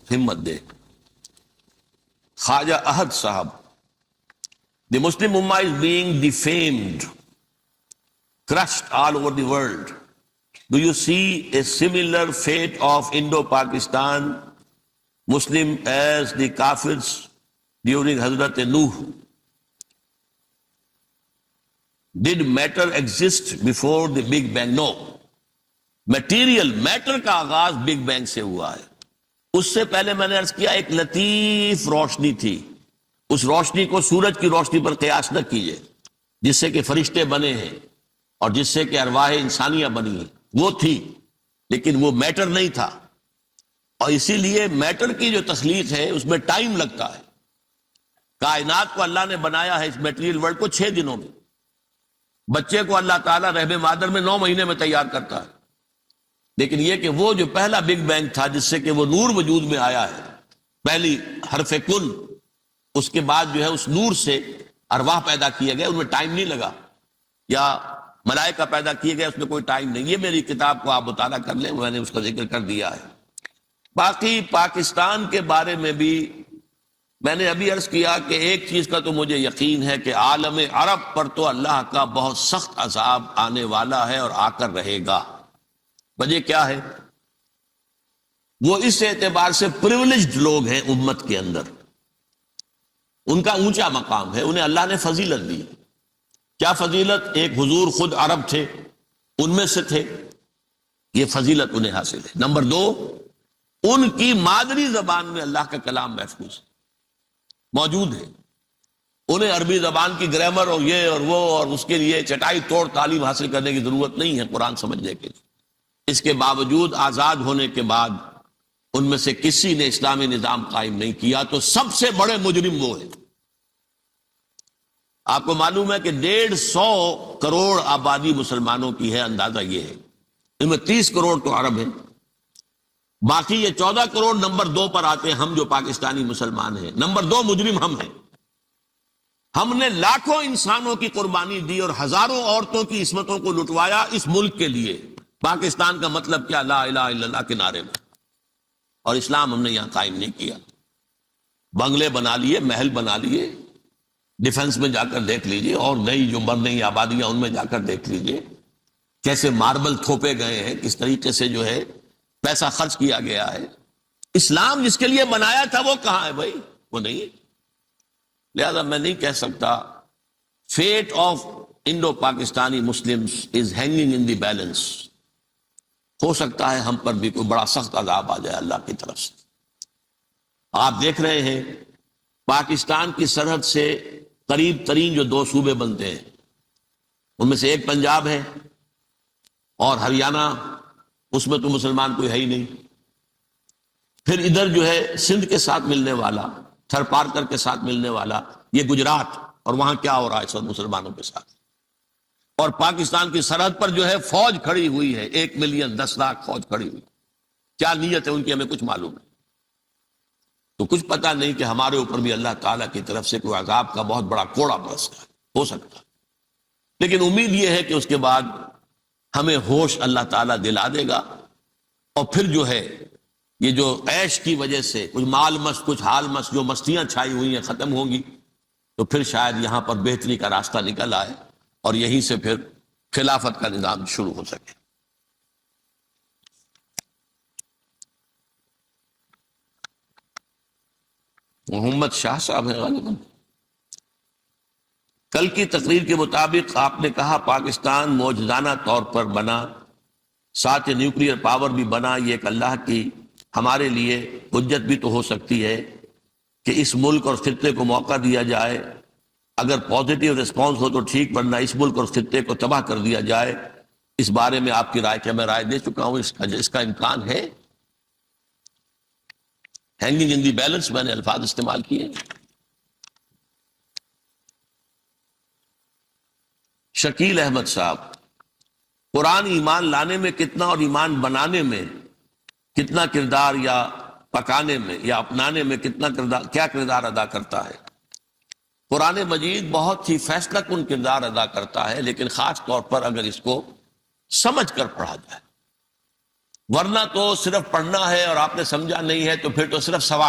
ہمت دے. خواجہ احد صاحب: The Muslim Ummah is being defamed, crushed all over the world. Do you see a similar fate of Indo-Pakistan Muslim as the Kafirs during Hazrat Nuh? Did matter exist before the Big Bang? No. Material matter کا آغاز big bang سے ہوا ہے. اس سے پہلے میں نے عرض کیا ایک لطیف روشنی تھی. اس روشنی کو سورج کی روشنی پر قیاس نہ کیجئے جس سے کہ فرشتے بنے ہیں اور جس سے کہ ارواح انسانیاں بنی ہیں. وہ تھی لیکن وہ میٹر نہیں تھا. اور اسی لیے میٹر کی جو تخلیق ہے اس میں ٹائم لگتا ہے. کائنات کو اللہ نے بنایا ہے اس میٹریل ورلڈ کو 6 دنوں میں. بچے کو اللہ تعالیٰ رحم مادر میں 9 مہینے میں تیار کرتا ہے. لیکن یہ کہ وہ جو پہلا بگ بینگ تھا جس سے کہ وہ نور وجود میں آیا ہے، پہلی حرف کن، اس کے بعد جو ہے اس نور سے ارواح پیدا کیے گئے، ان میں ٹائم نہیں لگا. یا ملائکہ پیدا کیے گئے، اس میں کوئی ٹائم نہیں. یہ میری کتاب کو آپ مطالعہ کر لیں، میں نے اس کا ذکر کر دیا ہے. باقی پاکستان کے بارے میں بھی میں نے ابھی عرض کیا کہ ایک چیز کا تو مجھے یقین ہے کہ عالم عرب پر تو اللہ کا بہت سخت عذاب آنے والا ہے اور آ کر رہے گا. وجہ کیا ہے؟ وہ اس اعتبار سے پریولیجڈ لوگ ہیں امت کے اندر، ان کا اونچا مقام ہے، انہیں اللہ نے فضیلت دی. کیا فضیلت؟ ایک حضور خود عرب تھے، ان میں سے تھے، یہ فضیلت انہیں حاصل ہے. نمبر 2، ان کی مادری زبان میں اللہ کا کلام محفوظ موجود ہے. انہیں عربی زبان کی گرامر اور یہ اور وہ اور اس کے لیے چٹائی توڑ تعلیم حاصل کرنے کی ضرورت نہیں ہے قرآن سمجھنے کے لیے. اس کے باوجود آزاد ہونے کے بعد ان میں سے کسی نے اسلامی نظام قائم نہیں کیا. تو سب سے بڑے مجرم وہ ہیں. آپ کو معلوم ہے کہ 150 کروڑ آبادی مسلمانوں کی ہے. اندازہ یہ ہے ان میں 30 کروڑ تو عرب ہیں، باقی یہ 14 کروڑ نمبر 2 پر آتے ہیں ہم جو پاکستانی مسلمان ہیں. نمبر 2 مجرم ہم ہیں. ہم نے لاکھوں انسانوں کی قربانی دی اور ہزاروں عورتوں کی عصمتوں کو لٹوایا اس ملک کے لیے. پاکستان کا مطلب کیا؟ لا الہ الا اللہ کے نعرے میں. اور اسلام ہم نے یہاں قائم نہیں کیا. بنگلے بنا لیے، محل بنا لیے، ڈیفنس میں جا کر دیکھ لیجئے، اور نئی جو بن رہی آبادیاں ان میں جا کر دیکھ لیجئے کیسے ماربل تھوپے گئے ہیں، کس طریقے سے جو ہے پیسہ خرچ کیا گیا ہے. اسلام جس کے لیے بنایا تھا وہ کہاں ہے بھائی؟ وہ نہیں ہے. لہذا میں نہیں کہہ سکتا. Fate of Indo Pakistani Muslims is hanging in the balance. ہو سکتا ہے ہم پر بھی کوئی بڑا سخت عذاب آ جائے اللہ کی طرف سے. آپ دیکھ رہے ہیں پاکستان کی سرحد سے قریب ترین جو 2 صوبے بنتے ہیں ان میں سے ایک پنجاب ہے اور ہریانہ، اس میں تو مسلمان کوئی ہے ہی نہیں. پھر ادھر جو ہے سندھ کے ساتھ ملنے والا، تھر پارکر کے ساتھ ملنے والا یہ گجرات، اور وہاں کیا ہو رہا ہے سب مسلمانوں کے ساتھ. اور پاکستان کی سرحد پر جو ہے فوج کھڑی ہوئی ہے، 1 ملین 10 لاکھ فوج کھڑی ہوئی. کیا نیت ہے ان کی ہمیں کچھ معلوم ہے. تو کچھ پتہ نہیں کہ ہمارے اوپر بھی اللہ تعالیٰ کی طرف سے کوئی عذاب کا بہت بڑا کوڑا برستا ہے، ہو سکتا. لیکن امید یہ ہے کہ اس کے بعد ہمیں ہوش اللہ تعالیٰ دلا دے گا، اور پھر جو ہے یہ جو عیش کی وجہ سے کچھ مال مست کچھ حال مست جو مستیاں چھائی ہوئی ہیں ختم ہوں گی. تو پھر شاید یہاں پر بہتری کا راستہ نکل آئے اور یہیں سے پھر خلافت کا نظام شروع ہو سکے. محمد شاہ صاحب ہیں غالباً. کل کی تقریر کے مطابق آپ نے کہا پاکستان معجزانہ طور پر بنا، ساتھ نیوکلیئر پاور بھی بنا. یہ ایک اللہ کی ہمارے لیے حجت بھی تو ہو سکتی ہے کہ اس ملک اور خطے کو موقع دیا جائے. اگر پازیٹیو ریسپانس ہو تو ٹھیک، ورنہ اس ملک اور خطے کو تباہ کر دیا جائے. اس بارے میں آپ کی رائے کیا؟ میں رائے دے چکا ہوں. اس کا امکان ہے. ہینگنگ ان دی بیلنس میں نے الفاظ استعمال کیے. شکیل احمد صاحب: قرآن ایمان لانے میں کتنا اور ایمان بنانے میں کتنا کردار، یا پکانے میں یا اپنانے میں کیا کردار ادا کرتا ہے؟ قرآن مجید بہت ہی فیصلہ کن کردار ادا کرتا ہے، لیکن خاص طور پر اگر اس کو سمجھ کر پڑھا جائے. ورنہ تو صرف پڑھنا ہے اور آپ نے سمجھا نہیں ہے تو پھر تو صرف ثواب